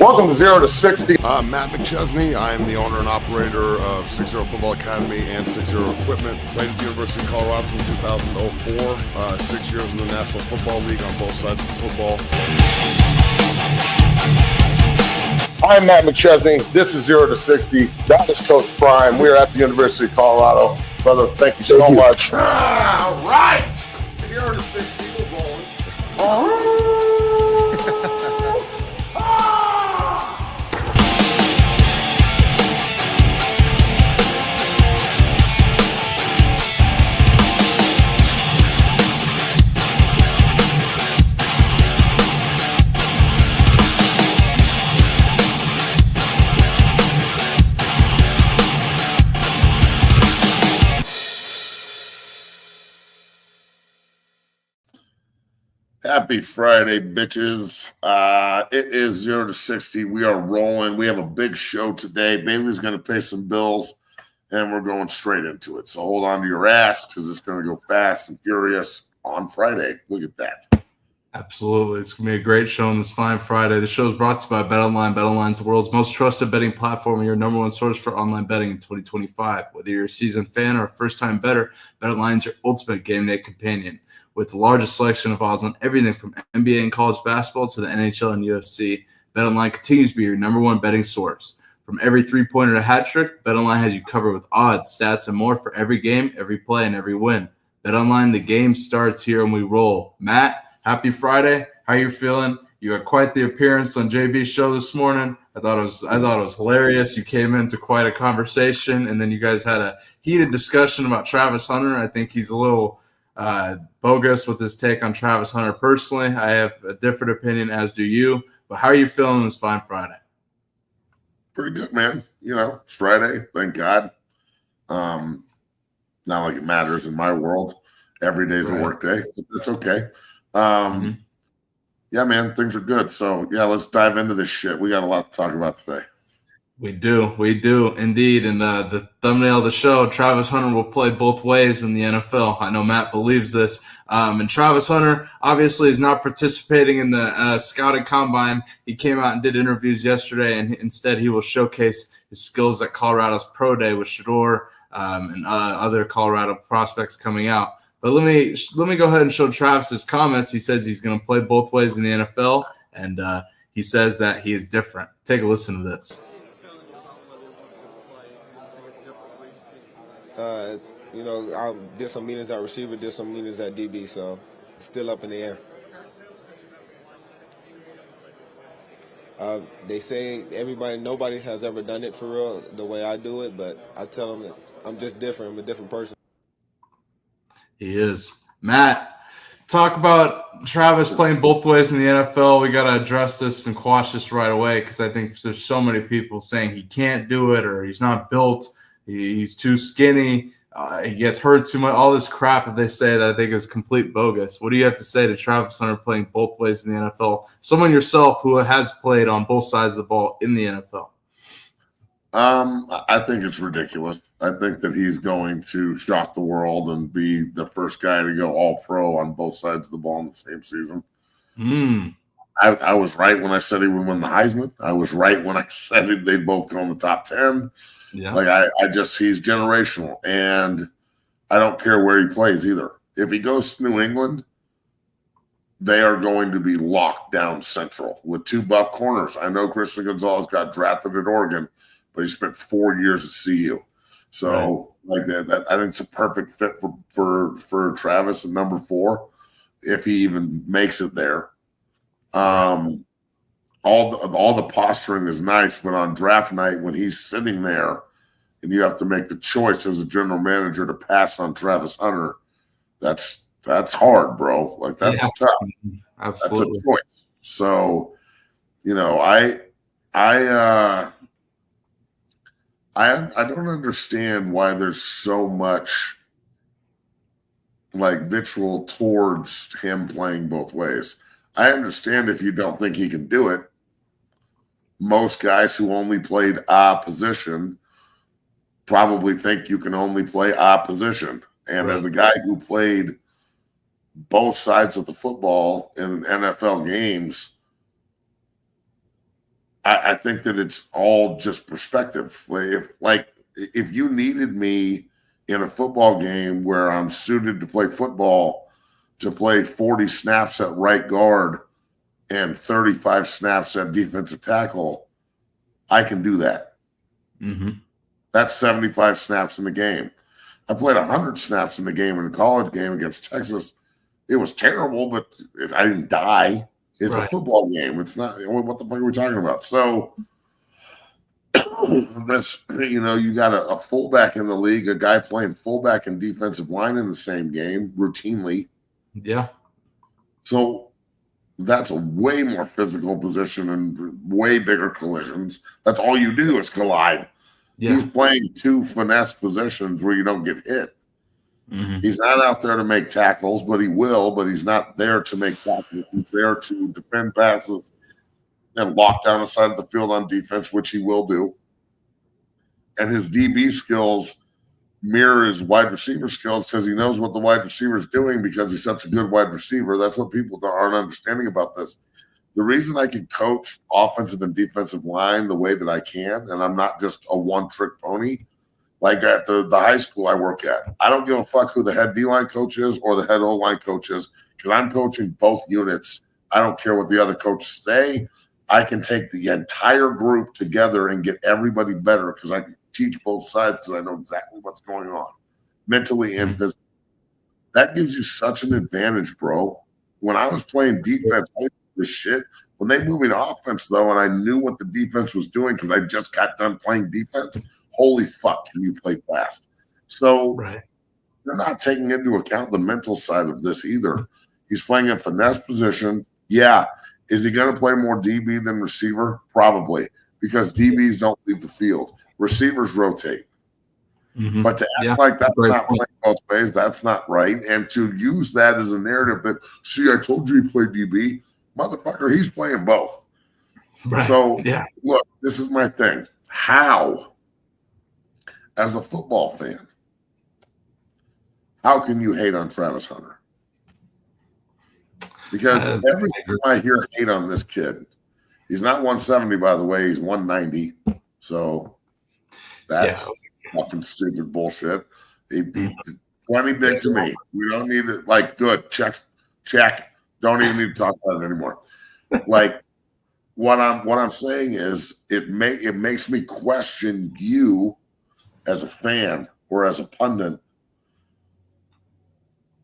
Welcome to 0 to 60. I'm Matt McChesney. I'm the owner and operator of 6-0 Football Academy and 6-0 Equipment. Played at the University of Colorado from 2004. 6 years in the National Football League on both sides of football. I'm Matt McChesney. This is 0 to 60. That is Coach Prime. We are at the University of Colorado. Brother, thank you so much. All right. 0 to 60. We're rolling. Happy Friday, bitches. It is 0 to 60. We are rolling. We have a big show today. Bailey's going to pay some bills, and we're going straight into it. So hold on to your ass because it's going to go fast and furious on Friday. Look at that. Absolutely. It's going to be a great show on this fine Friday. The show is brought to you by BetOnline. BetOnline is the world's most trusted betting platform and your number one source for online betting in 2025. Whether you're a seasoned fan or a first-time bettor, BetOnline is your ultimate game day companion. With the largest selection of odds on everything from NBA and college basketball to the NHL and UFC, BetOnline continues to be your number one betting source. From every three-pointer to hat trick, BetOnline has you covered with odds, stats, and more for every game, every play, and every win. BetOnline, the game starts here and we roll. Matt, happy Friday. How you feeling? You had quite the appearance on JB's show this morning. I thought it was hilarious. You came into quite a conversation, and then you guys had a heated discussion about Travis Hunter. I think he's a little bogus with his take on Travis Hunter. Personally, I have a different opinion, as do you. But how are you feeling this fine Friday? Pretty good, man. You know, it's Friday, thank God. Not like it matters in my world. Every day is a work day. That's okay. Yeah, man, things are good. So, yeah, let's dive into this shit. We got a lot to talk about today. We do indeed. And the thumbnail of the show, Travis Hunter will play both ways in the NFL. I know Matt believes this. And Travis Hunter obviously is not participating in the scouting combine. He came out and did interviews yesterday, and instead he will showcase his skills at Colorado's Pro Day with Shedeur and other Colorado prospects coming out. But let me go ahead and show Travis's comments. He says he's going to play both ways in the NFL, and he says that he is different. Take a listen to this. I did some meetings at receiver, did some meetings at DB, so it's still up in the air. They say nobody has ever done it for real the way I do it, but I tell them that I'm just different. I'm a different person. He is. Matt, talk about Travis playing both ways in the NFL. We got to address this and quash this right away because I think there's so many people saying he can't do it or he's not built. He's too skinny. He gets hurt too much. All this crap that they say that I think is complete bogus. What do you have to say to Travis Hunter playing both ways in the NFL? Someone yourself who has played on both sides of the ball in the NFL. I think it's ridiculous. I think that he's going to shock the world and be the first guy to go all pro on both sides of the ball in the same season. I was right when I said he would win the Heisman. I was right when I said they'd both go in the top 10. Yeah. Like he's generational, and I don't care where he plays either. If he goes to New England, they are going to be locked down central with two buff corners. I know Christian Gonzalez got drafted at Oregon, but he spent 4 years at CU. So like that I think it's a perfect fit for Travis at number 4, if he even makes it there. All the posturing is nice, but on draft night when he's sitting there and you have to make the choice as a general manager to pass on Travis Hunter, that's hard, bro. Like that's tough. Absolutely. That's a choice. So, I don't understand why there's so much like vitriol towards him playing both ways. I understand if you don't think he can do it. Most guys who only played a position probably think you can only play a position. And as a guy who played both sides of the football in NFL games, I think that it's all just perspective. If you needed me in a football game where I'm suited to play football, to play 40 snaps at right guard and 35 snaps at defensive tackle, I can do that. Mm-hmm. That's 75 snaps in the game. I played 100 snaps in the game in a college game against Texas. It was terrible, but I didn't die. It's a football game. It's not. What the fuck are we talking about? So this, you got a fullback in the league, a guy playing fullback and defensive line in the same game routinely. Yeah. So that's a way more physical position and way bigger collisions. That's all you do is collide. Yeah. He's playing two finesse positions where you don't get hit. Mm-hmm. He's not out there to make tackles, but he will. But he's not there to make tackles. He's there to defend passes and lock down the side of the field on defense, which he will do. And his DB skills mirror his wide receiver skills because he knows what the wide receiver is doing because he's such a good wide receiver. That's what people aren't understanding about this. The reason I can coach offensive and defensive line the way that I can, and I'm not just a one-trick pony, like at the high school I work at. I don't give a fuck who the head D-line coach is or the head O-line coach is because I'm coaching both units. I don't care what the other coaches say. I can take the entire group together and get everybody better because I can teach both sides because I know exactly what's going on mentally and physically. That gives you such an advantage, bro. When I was playing defense, I didn't do this shit. When they moved me to offense, though, and I knew what the defense was doing because I just got done playing defense, holy fuck, can you play fast? So they're not taking into account the mental side of this either. He's playing a finesse position. Yeah. Is he going to play more DB than receiver? Probably, because DBs don't leave the field. Receivers rotate. Mm-hmm. But to act like that's not playing both ways, that's not right. And to use that as a narrative that, see, I told you he played DB. Motherfucker, he's playing both. Right. So, look, this is my thing. How, as a football fan, how can you hate on Travis Hunter? Because every time I hear hate on this kid, he's not 170, by the way, he's 190. So that's fucking stupid bullshit. He's plenty big to me. We don't need it. Like, good. Check. Don't even need to talk about it anymore. Like, what I'm saying is it makes me question you as a fan or as a pundit,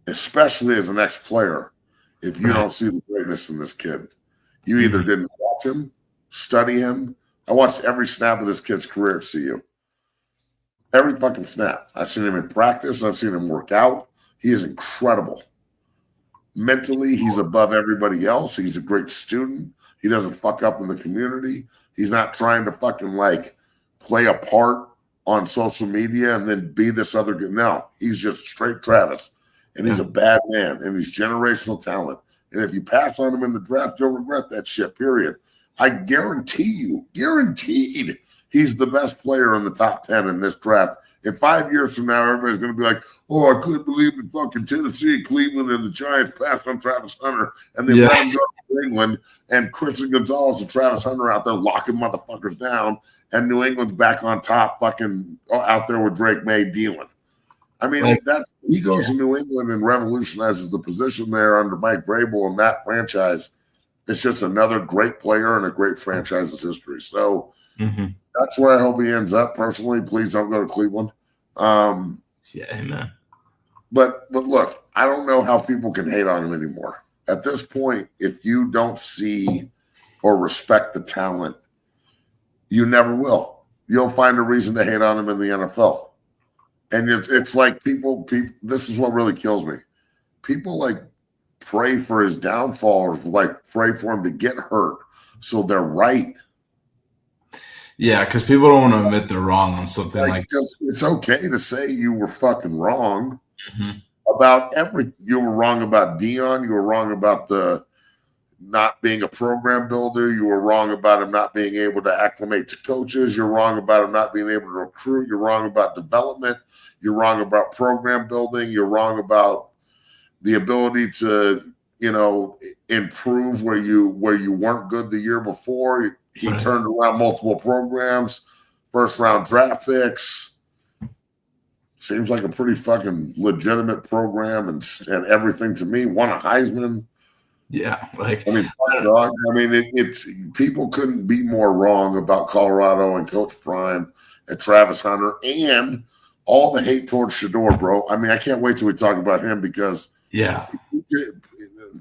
especially as an ex-player, if you don't see the greatness in this kid. You either didn't watch him, study him. I watched every snap of this kid's career at CU. Every fucking snap. I've seen him in practice. I've seen him work out. He is incredible. Mentally, he's above everybody else. He's a great student. He doesn't fuck up in the community. He's not trying to fucking play a part on social media and then be this other good. No, he's just straight Travis. And he's a bad man, and he's generational talent. And if you pass on him in the draft, you'll regret that shit, period. I guarantee you, guaranteed, he's the best player in the top 10 in this draft. In 5 years from now, everybody's going to be like, oh, I couldn't believe that fucking Tennessee, Cleveland, and the Giants passed on Travis Hunter, and they let him go to England, and Christian Gonzalez and Travis Hunter out there locking motherfuckers down, and New England's back on top fucking out there with Drake May dealing. I mean, he goes to New England and revolutionizes the position there under Mike Vrabel and that franchise. It's just another great player and a great franchise's history. So that's where I hope he ends up. Personally, please don't go to Cleveland. Amen. But look, I don't know how people can hate on him anymore. At this point, if you don't see or respect the talent, you never will. You'll find a reason to hate on him in the NFL. And it's like people, this is what really kills me. People pray for his downfall or pray for him to get hurt so they're right. Yeah, because people don't want to admit they're wrong on something it's okay to say you were fucking wrong about everything. You were wrong about Dion. You were wrong about the not being a program builder. You were wrong about him not being able to acclimate to coaches. You're wrong about him not being able to recruit. You're wrong about development. You're wrong about program building. You're wrong about the ability to, improve where you weren't good the year before. He turned around multiple programs, first-round draft picks. Seems like a pretty fucking legitimate program and everything to me. Won a Heisman. Yeah, like I mean, fuck, dog. I mean, it's people couldn't be more wrong about Colorado and Coach Prime and Travis Hunter and all the hate towards Shedeur, bro. I mean, I can't wait till we talk about him because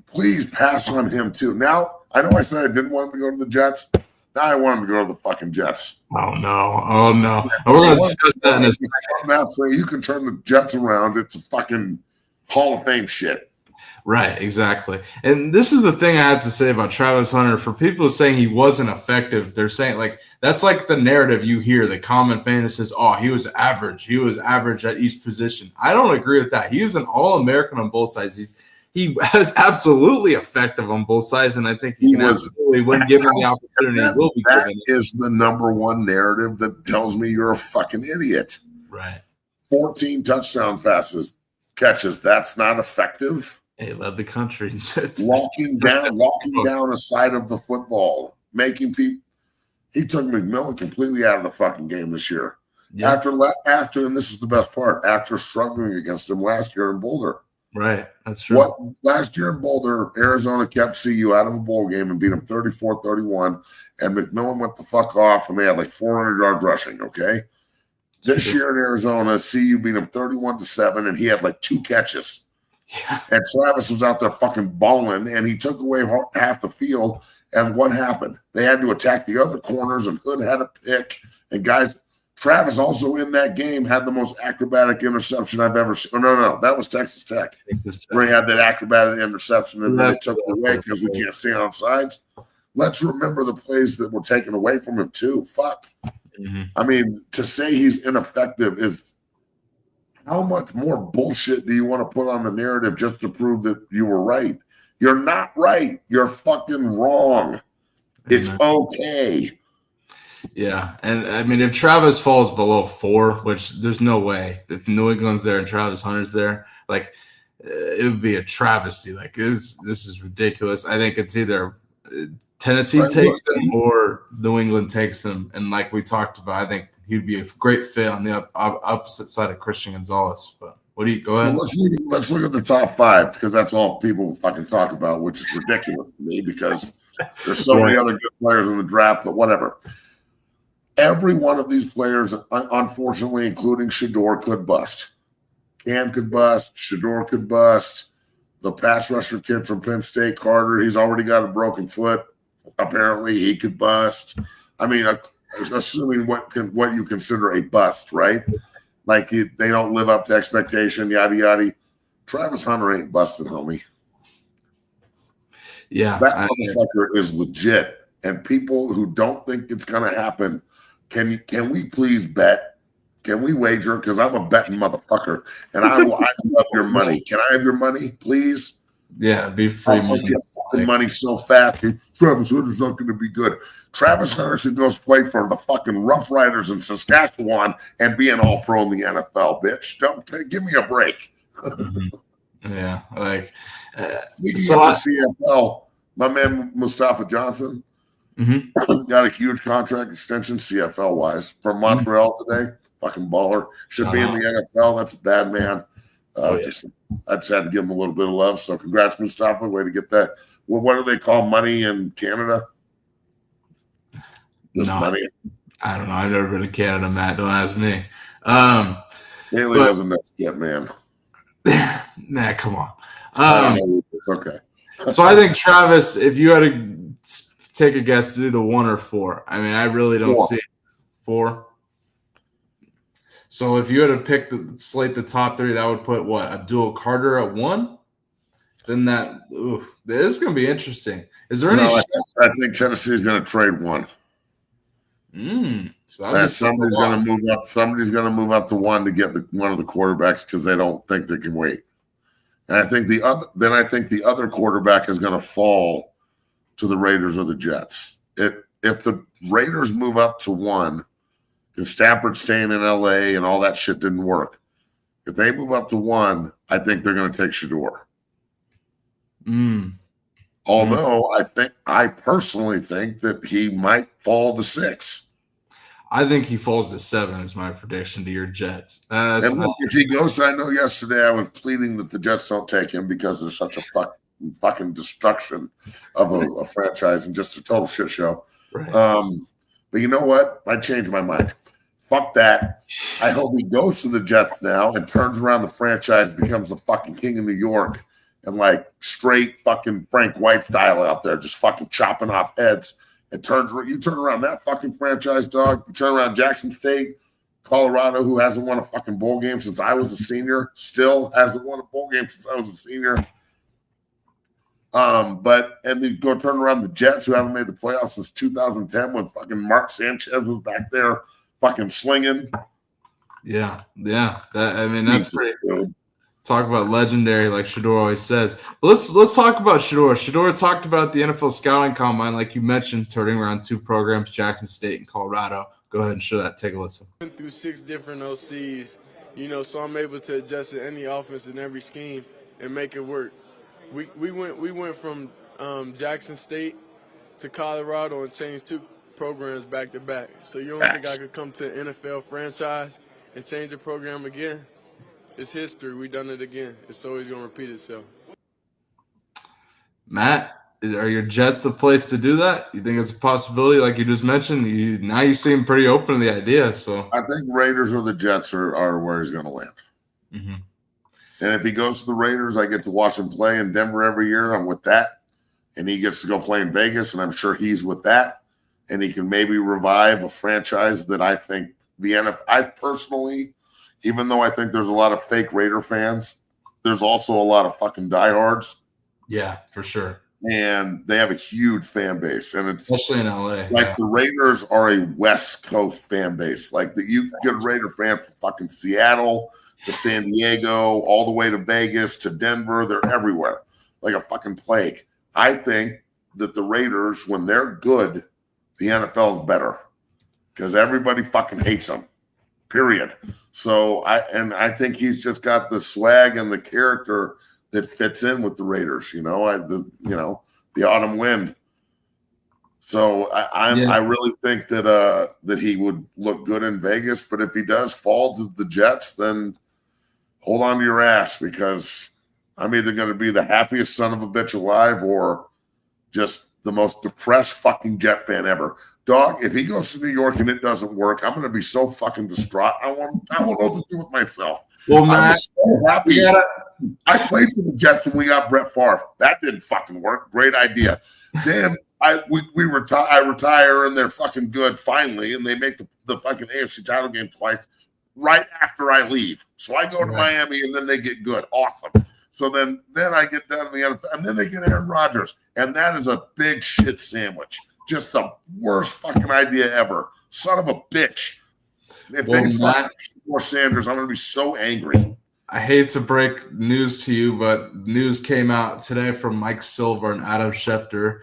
please pass on him too. Now, I know I said I didn't want him to go to the Jets. Now I want him to go to the fucking Jets. Oh no. We're gonna discuss that in a second. You can turn the Jets around. It's a fucking Hall of Fame shit. Right, exactly. And this is the thing I have to say about Travis Hunter. For people saying he wasn't effective, they're saying like that's like the narrative you hear. The common fan says, "Oh, he was average. He was average at each position." I don't agree with that. He was an All-American on both sides. He was absolutely effective on both sides, and I think he can absolutely, when given the opportunity, will be given. That is the number one narrative that tells me you're a fucking idiot. Right. 14 touchdown catches. That's not effective. He led the country. Locking down a side of the football, making people. He took McMillan completely out of the fucking game this year. Yeah. After, and this is the best part, after struggling against him last year in Boulder. Right, that's true. Last year in Boulder, Arizona kept CU out of a bowl game and beat them 34-31, and McMillan went the fuck off, and they had like 400 yards rushing, okay? This year in Arizona, CU beat them 31-7, and he had like 2 catches. Yeah. And Travis was out there fucking balling, and he took away half the field, and what happened? They had to attack the other corners, and Hood had a pick, and guys – Travis also in that game had the most acrobatic interception I've ever seen. Oh, no, that was Texas Tech. Where he had that acrobatic interception and then they took it away because we can't stay on sides. Let's remember the plays that were taken away from him too. Fuck. Mm-hmm. I mean, to say he's ineffective is how much more bullshit do you want to put on the narrative just to prove that you were right? You're not right. You're fucking wrong. It's okay. Yeah, and I mean, if Travis falls below 4, which there's no way, if New England's there and Travis Hunter's there, like it would be a travesty. Like this is ridiculous. I think it's either Tennessee takes him or New England takes him. And like we talked about, I think he'd be a great fit on the opposite side of Christian Gonzalez. But what do you go ahead? Let's look at the top 5 because that's all people fucking talk about, which is ridiculous to me because there's so many other good players in the draft. But whatever. Every one of these players, unfortunately, including Shedeur, could bust. Cam could bust. Shedeur could bust. The pass rusher kid from Penn State, Carter, he's already got a broken foot. Apparently, he could bust. I mean, assuming what you consider a bust, right? Like they don't live up to expectation, yada, yada. Travis Hunter ain't busted, homie. Yeah. That motherfucker is legit. And people who don't think it's going to happen, can we please bet? Can we wager? Because I'm a betting motherfucker, and I love your money. Can I have your money, please? Yeah, it'd be free money so fast. Travis Hunter's not going to be good. Travis Hunter should go play for the fucking Rough Riders in Saskatchewan and be an All-Pro in the NFL, bitch. Don't give me a break. Yeah, like speaking of the CFL, my man Mustafa Johnson. Mm-hmm. Got a huge contract extension, CFL wise, from Montreal today. Fucking baller. Should be in the NFL. That's a bad man. I just had to give him a little bit of love. So congrats, Mustafa. Way to get that. Well, what do they call money in Canada? Money. I don't know. I've never been to Canada, Matt. Don't ask me. Haley doesn't know shit, man. Nah, come on. Okay. So I think Travis, if you had to take a guess to do the 1 or 4. I mean, I really don't see it. 4. So if you had to pick slate the top 3, that would put what? Abdul Carter at 1? Then this is going to be interesting. Is there any? I think Tennessee is going to trade 1. So somebody's going to move up. Somebody's going to move up to 1 to get one of the quarterbacks because they don't think they can wait. And I think the other quarterback is going to fall to the Raiders or the Jets. If the Raiders move up to 1, because Stafford's staying in LA and all that shit didn't work. If they move up to 1, I think they're going to take Shedeur. Although I personally think that he might fall to 6. I think he falls to 7 is my prediction to your Jets. And look, if he goes, I know yesterday I was pleading that the Jets don't take him because there's such a fucking destruction of a franchise and just a total shit show. Right. But you know what? I changed my mind. Fuck that. I hope he goes to the Jets now and turns around the franchise, becomes the fucking king of New York, and like straight fucking Frank White style out there, just fucking chopping off heads. And you turn around that fucking franchise, dog. You turn around Jackson State, Colorado, who hasn't won a fucking bowl game since I was a senior, still hasn't won a bowl game since I was a senior. And you go turn around the Jets, who haven't made the playoffs since 2010 when fucking Mark Sanchez was back there fucking slinging. Yeah. That's pretty good. Talk about legendary, like Shedeur always says. But let's talk about Shedeur. Shedeur talked about the NFL scouting combine, like you mentioned, turning around 2 programs, Jackson State and Colorado. Go ahead and show that. Take a listen. Went through 6 different OCs, so I'm able to adjust to any offense and every scheme and make it work. We went from Jackson State to Colorado and changed 2 programs back to back. So you don't think I could come to an NFL franchise and change a program again? It's history. We done it again. It's always going to repeat itself. Matt, are your Jets the place to do that? You think it's a possibility, like you just mentioned? Now you seem pretty open to the idea. So I think Raiders or the Jets are where he's going to land. Mm-hmm. And if he goes to the Raiders, I get to watch him play in Denver every year. I'm with that. And he gets to go play in Vegas, and I'm sure he's with that. And he can maybe revive a franchise that I think the NFL – I personally – even though I think there's a lot of fake Raider fans, there's also a lot of fucking diehards. Yeah, for sure. And they have a huge fan base. And it's especially in LA. Like the Raiders are a West Coast fan base. Like you can get a Raider fan from fucking Seattle to San Diego, all the way to Vegas to Denver. They're everywhere. Like a fucking plague. I think that the Raiders, when they're good, the NFL is better. Because everybody fucking hates them. Period. So I think he's just got the swag and the character that fits in with the Raiders. The autumn wind. So I really think that he would look good in Vegas. But if he does fall to the Jets, then hold on to your ass, because I'm either going to be the happiest son of a bitch alive or just the most depressed fucking Jet fan ever. Dog, if he goes to New York and it doesn't work, I'm going to be so fucking distraught. I won't know what to do with myself. Well, Matt, I'm so happy. I played for the Jets when we got Brett Favre. That didn't fucking work. Great idea. Then I retire and they're fucking good finally, and they make the fucking AFC title game twice right after I leave. So I go to Miami and then they get good. Awesome. So then I get down to the NFL, and then they get Aaron Rodgers, and that is a big shit sandwich. Just the worst fucking idea ever. Son of a bitch. If they fucking more Sanders, I'm going to be so angry. I hate to break news to you, but news came out today from Mike Silver and Adam Schefter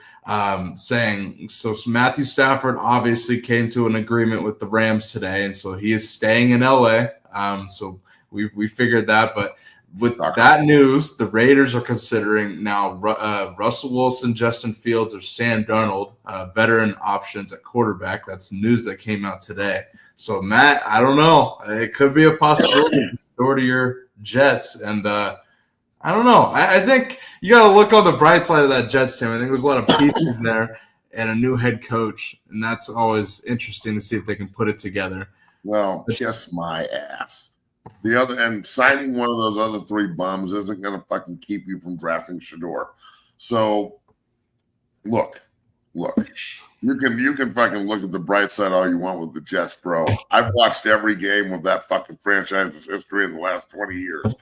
saying, so Matthew Stafford obviously came to an agreement with the Rams today, and so he is staying in LA. So we figured that, but with that news, the Raiders are considering now Russell Wilson, Justin Fields, or Sam Darnold, veteran options at quarterback. That's news that came out today. So, Matt, I don't know. It could be a possibility to go to your Jets. And I don't know. I think you got to look on the bright side of that Jets team. I think there's a lot of pieces there and a new head coach. And that's always interesting to see if they can put it together. Well, kiss my ass. The other, and signing one of those other 3 bums isn't going to fucking keep you from drafting Shedeur. So, look, you can fucking look at the bright side all you want with the Jets, bro. I've watched every game of that fucking franchise's history in the last 20 years,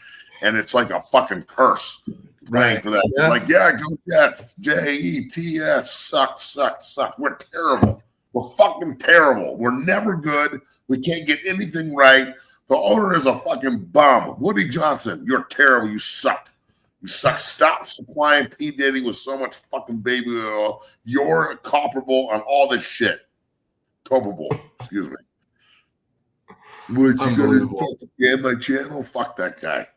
and it's like a fucking curse playing for that. Yeah. Like, yeah, go Jets, Jets, suck. We're terrible. We're fucking terrible. We're never good. We can't get anything right. The owner is a fucking bum. Woody Johnson, you're terrible. You suck. Stop supplying P. Diddy with so much fucking baby oil. You're comparable on all this shit. Comparable. Excuse me. What you gonna fucking my channel? Fuck that guy.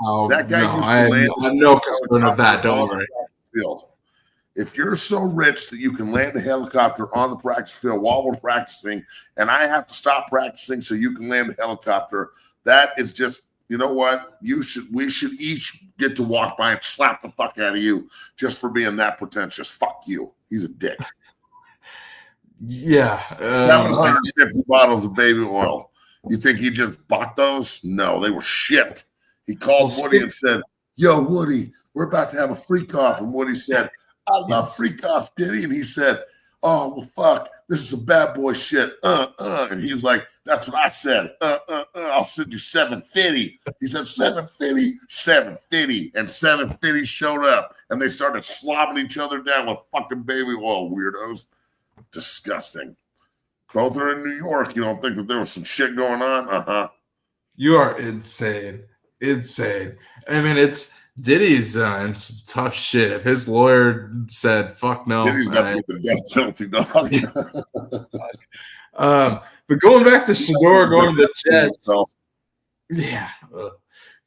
Oh, that guy I have no concern of that. Don't worry. If you're so rich that you can land a helicopter on the practice field while we're practicing, and I have to stop practicing so you can land a helicopter, that is just, you know what? We should each get to walk by and slap the fuck out of you just for being that pretentious. Fuck you. He's a dick. Yeah. 750 bottles of baby oil. You think he just bought those? No, they were shipped. He called Woody and said, "Yo, Woody, we're about to have a freak off." And Woody said, "I love freak offs, Diddy." And he said, "Oh, well, fuck, this is some bad boy shit." And he was like, "That's what I said. I'll send you 750. He said, 750, 750. And 750 showed up, and they started slobbing each other down with fucking baby oil, weirdos. Disgusting. Both are in New York. You don't think that there was some shit going on? Uh-huh. You are insane. Insane. I mean, it's Diddy's in some tough shit. If his lawyer said, fuck no. Diddy's got the death penalty, dog. But going back to Shedeur going to the Jets. Yeah.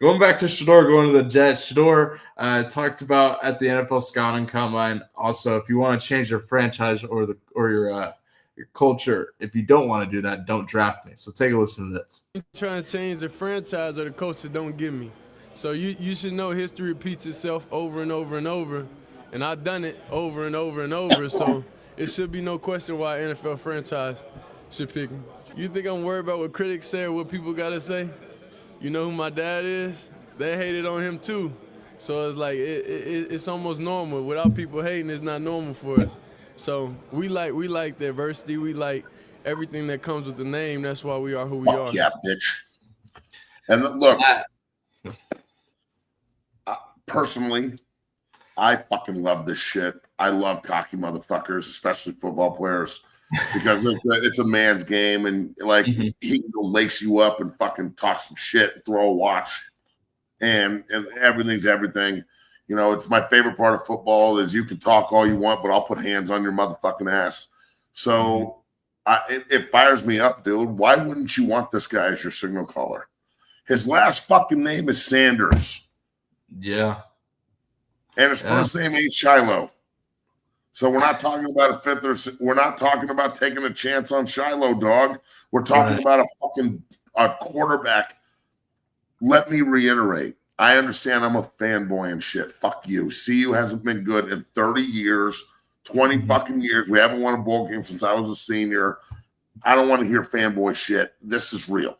Going back to Shedeur going to the Jets. Shedeur talked about at the NFL Scouting Combine also, if you want to change your franchise or your culture, if you don't want to do that, don't draft me. So take a listen to this. I'm trying to change the franchise or the culture don't give me. So you should know history repeats itself over and over and over. And I've done it over and over and over. So it should be no question why an NFL franchise should pick me. You think I'm worried about what critics say or what people got to say? You know who my dad is? They hated on him too. So it's like it's almost normal. Without people hating, it's not normal for us. So we like diversity. We like everything that comes with the name. That's why we are who we are. Yeah, bitch. And look, personally, I fucking love this shit. I love cocky motherfuckers, especially football players, because it's a man's game, and like he can go lace you up and fucking talk some shit and throw a watch, and everything's everything. You know, it's my favorite part of football is you can talk all you want, but I'll put hands on your motherfucking ass. So it fires me up, dude. Why wouldn't you want this guy as your signal caller? His last fucking name is Sanders. Yeah. And his first name ain't Shiloh. So we're not talking about a fifth, or we're not talking about taking a chance on Shiloh, dog. We're talking about a quarterback. Let me reiterate. I understand I'm a fanboy and shit. Fuck you. CU hasn't been good in 30 years, 20 fucking years. We haven't won a bowl game since I was a senior. I don't want to hear fanboy shit. This is real.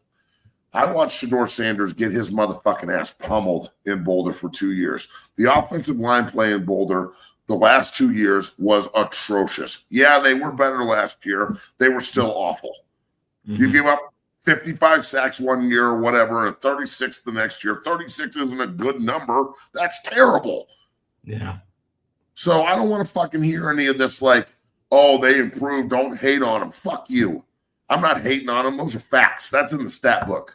I watched Shedeur Sanders get his motherfucking ass pummeled in Boulder for 2 years. The offensive line play in Boulder the last 2 years was atrocious. Yeah, they were better last year. They were still awful. You give up 55 sacks 1 year or whatever, and 36 the next year. 36 isn't a good number. That's terrible. Yeah. So I don't want to fucking hear any of this like, oh, they improved. Don't hate on them. Fuck you. I'm not hating on them. Those are facts. That's in the stat book.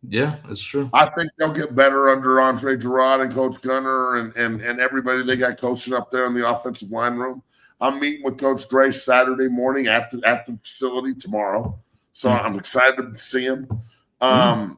Yeah, that's true. I think they'll get better under Andre Gerard and Coach Gunner and everybody they got coaching up there in the offensive line room. I'm meeting with Coach Dre Saturday morning at the facility tomorrow. So I'm excited to see him. But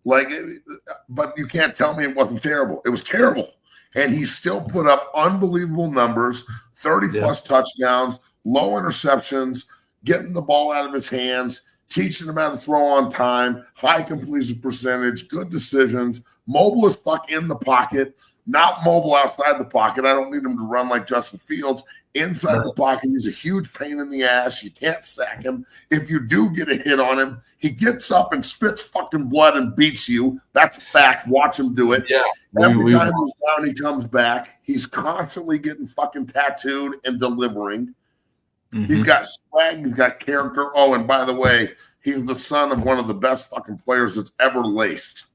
you can't tell me it wasn't terrible. It was terrible. And he still put up unbelievable numbers, 30-plus touchdowns, low interceptions, getting the ball out of his hands, teaching him how to throw on time, high completion percentage, good decisions, mobile as fuck in the pocket, not mobile outside the pocket. I don't need him to run like Justin Fields. Inside the pocket, he's a huge pain in the ass. You can't sack him. If you do get a hit on him, he gets up and spits fucking blood and beats you. That's a fact. Watch him do it. Yeah. Every time he's down, he comes back. He's constantly getting fucking tattooed and delivering. He's got swag. He's got character. Oh, and by the way, he's the son of one of the best fucking players that's ever laced.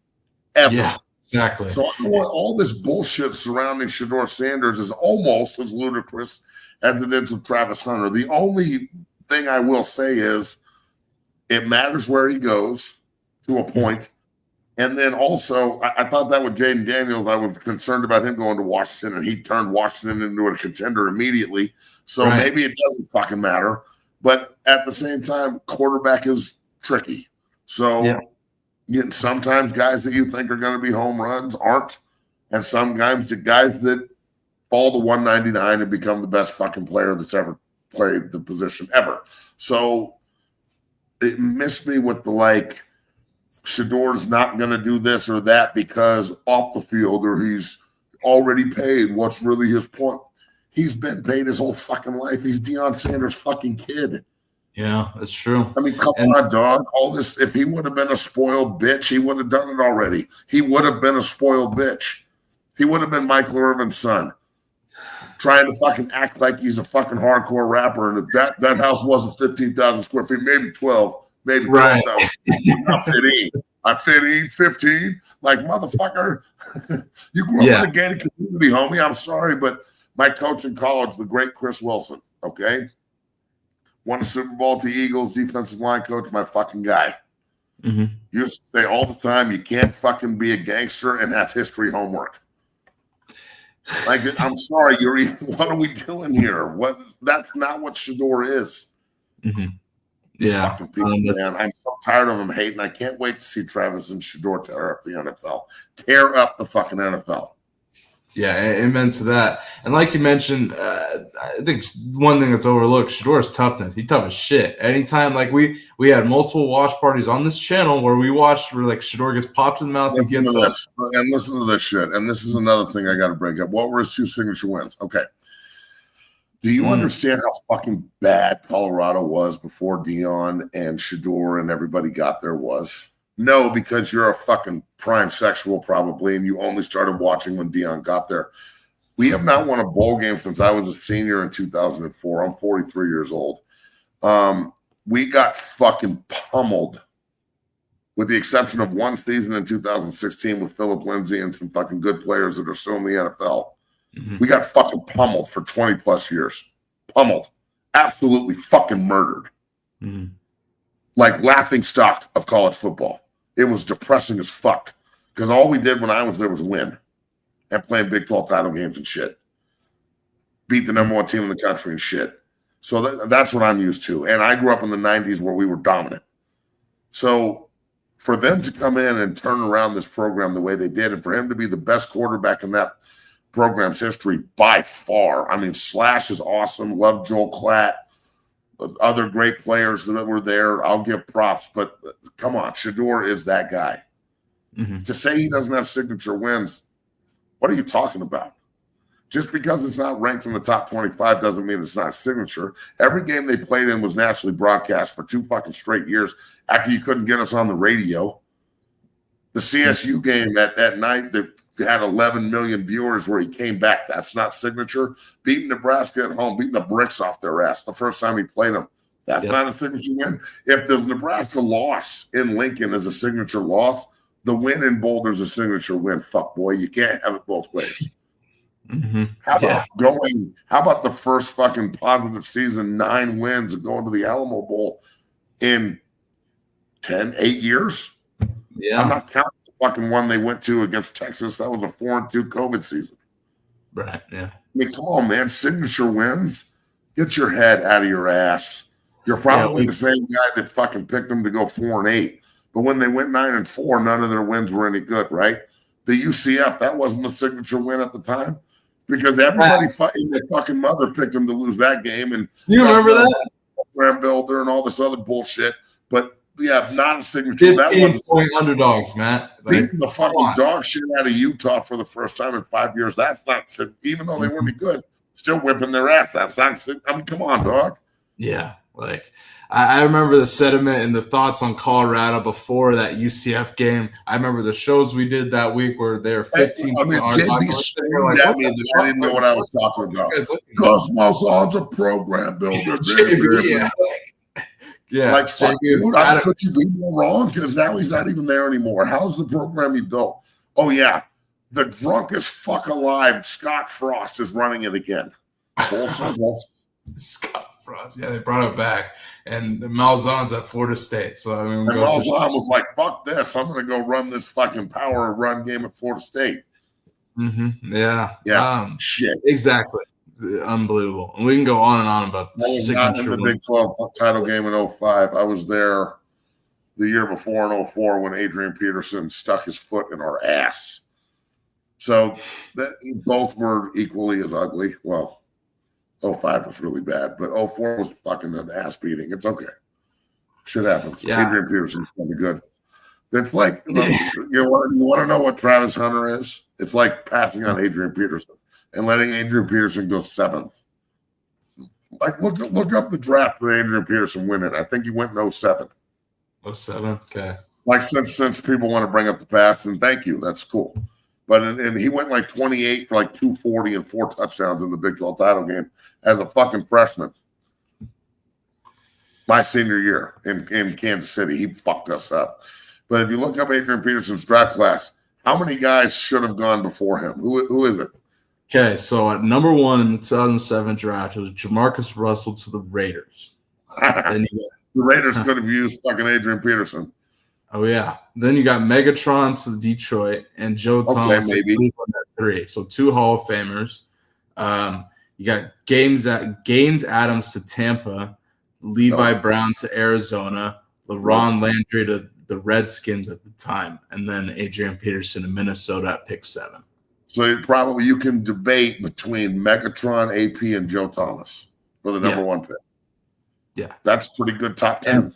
Ever. Yeah, exactly. So all this bullshit surrounding Shedeur Sanders is almost as ludicrous as it is with Travis Hunter. The only thing I will say is it matters where he goes to a point. And then also, I thought that with Jaden Daniels, I was concerned about him going to Washington, and he turned Washington into a contender immediately. So maybe it doesn't fucking matter. But at the same time, quarterback is tricky. So sometimes guys that you think are going to be home runs aren't. And sometimes the guys that fall to 199 and become the best fucking player that's ever played the position ever. So it missed me with the like, Shedor's not going to do this or that because off the field or he's already paid. What's really his point? He's been paid his whole fucking life. He's Deion Sanders' fucking kid. Yeah, that's true. I mean, come on, dog. All this, if he would have been a spoiled bitch, he would have done it already. He would have been a spoiled bitch. He would have been Michael Irvin's son, trying to fucking act like he's a fucking hardcore rapper. And if that house wasn't 15,000 square feet, maybe 12, maybe 12,000. I fit in 15. Like, motherfucker, you grew up in a gated community, homie. I'm sorry, but my coach in college, the great Chris Wilson, okay? Won a Super Bowl with the Eagles, defensive line coach, my fucking guy. Mm-hmm. Used to say all the time, you can't fucking be a gangster and have history homework. Like, I'm sorry, what are we doing here? That's not what Shedeur is. Mm-hmm. These fucking people, man. I'm so tired of them hating. I can't wait to see Travis and Shedeur tear up the NFL. Tear up the fucking NFL. Yeah, amen to that. And like you mentioned, I think one thing that's overlooked, Shedeur's toughness. He's tough as shit. Anytime, like we had multiple watch parties on this channel where we watched where like Shedeur gets popped in the mouth. Listen to this shit. And this is another thing I got to bring up. What were his 2 signature wins? Okay. Do you understand how fucking bad Colorado was before Deion and Shedeur and everybody got there was? No, because you're a fucking prime sexual probably, and you only started watching when Deion got there. We have not won a bowl game since I was a senior in 2004. I'm 43 years old. We got fucking pummeled, with the exception of one season in 2016 with Philip Lindsay and some fucking good players that are still in the NFL. Mm-hmm. We got fucking pummeled for 20 plus years. Pummeled. Absolutely fucking murdered. Mm-hmm. Like laughing stock of college football. It was depressing as fuck because all we did when I was there was win and playing Big 12 title games and shit. Beat the number 1 team in the country and shit. So that's what I'm used to. And I grew up in the 90s where we were dominant. So for them to come in and turn around this program the way they did, and for him to be the best quarterback in that program's history by far. I mean, Slash is awesome. Love Joel Klatt. Other great players that were there, I'll give props, but come on, Shedeur is that guy. Mm-hmm. To say he doesn't have signature wins, what are you talking about? Just because it's not ranked in the top 25 doesn't mean it's not signature. Every game they played in was nationally broadcast for 2 fucking straight years after you couldn't get us on the radio. The CSU game that night that had 11 million viewers where he came back. That's not signature. Beating Nebraska at home, beating the bricks off their ass the first time he played them. That's not a signature win. If the Nebraska loss in Lincoln is a signature loss, the win in Boulder is a signature win. Fuck, boy, you can't have it both ways. Mm-hmm. How about the first fucking positive season, 9 wins and going to the Alamo Bowl in 8 years? Yeah. I'm not counting fucking one they went to against Texas. That was a 4-2 COVID season. Right, yeah. I mean, come on, man. Signature wins. Get your head out of your ass. You're probably the same guy that fucking picked them to go 4-8. But when they went 9-4, none of their wins were any good, right? The UCF, that wasn't a signature win at the time because everybody in their fucking mother picked them to lose that game. And you remember that? Program builder and all this other bullshit. But yeah, not a signature. That wasn't underdogs, Matt. Beating the fucking dog shit out of Utah for the first time in 5 years. That's not, even though they weren't any good, still whipping their ass. That's not, I mean, come on, dog. Yeah, like I remember the sentiment and the thoughts on Colorado before that UCF game. I remember the shows we did that week where they were 15. I mean, JB screamed at me that I didn't know what I was talking about. Gus Malzahn's a program builder. JB, yeah, like, fuck, dude, I put you being wrong because now he's not even there anymore. How's the program he built? Oh, yeah. The drunkest fuck alive, Scott Frost, is running it again. Scott Frost. Yeah, they brought it back. And Malzahn's at Florida State. So, I mean, Malzahn was like, fuck this. I'm going to go run this fucking power run game at Florida State. Mm-hmm. Yeah. Yeah. Shit. Exactly. Unbelievable. And we can go on and on about signature. In the Big 12 title game in 2005. I was there the year before in 2004 when Adrian Peterson stuck his foot in our ass. So both were equally as ugly. Well, 05 was really bad, but 04 was fucking an ass beating. It's okay. Shit happens. Yeah. Adrian Peterson's going to be good. It's like, you want to know what Travis Hunter is? It's like passing on Adrian Peterson and letting Adrian Peterson go 7th. Like, look up the draft that Adrian Peterson went in. I think he went in 07. 07, okay. Like, since people want to bring up the past, and thank you, that's cool. But and he went like 28 for like 240 and 4 touchdowns in the Big 12 title game as a fucking freshman. My senior year in Kansas City, he fucked us up. But if you look up Adrian Peterson's draft class, how many guys should have gone before him? Who is it? Okay, so at number 1 in the 2007 draft, it was Jamarcus Russell to the Raiders. Then The Raiders could have used fucking Adrian Peterson. Oh, yeah. Then you got Megatron to Detroit and Joe Thomas to Cleveland at 3. So 2 Hall of Famers. You got Gaines Adams to Tampa, Levi Brown to Arizona, LaRon Landry to the Redskins at the time, and then Adrian Peterson to Minnesota at pick 7. So you can debate between Megatron, AP, and Joe Thomas for the number 1 pick. Yeah. That's pretty good top 10. And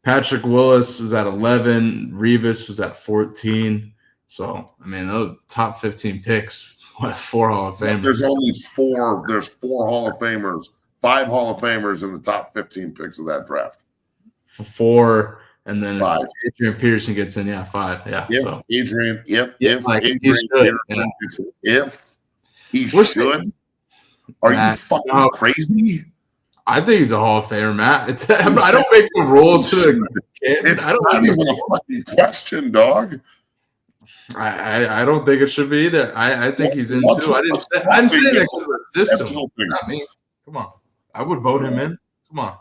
Patrick Willis was at 11. Revis was at 14. So, I mean, those top 15 picks, 4 Hall of Famers. There's only 4. There's 4 Hall of Famers, 5 Hall of Famers in the top 15 picks of that draft. 4, and then 5. If Adrian Peterson gets in, 5. Yeah. If so. Adrian, if he We're should, are Matt, you fucking crazy? I think he's a Hall of Famer, Matt. I don't make the rules to the kid. It's I don't not even a fucking question, dog. I don't think it should be either. I think he's in too. I'm saying that because of the system, not me. Come on. I would vote him in. Come on.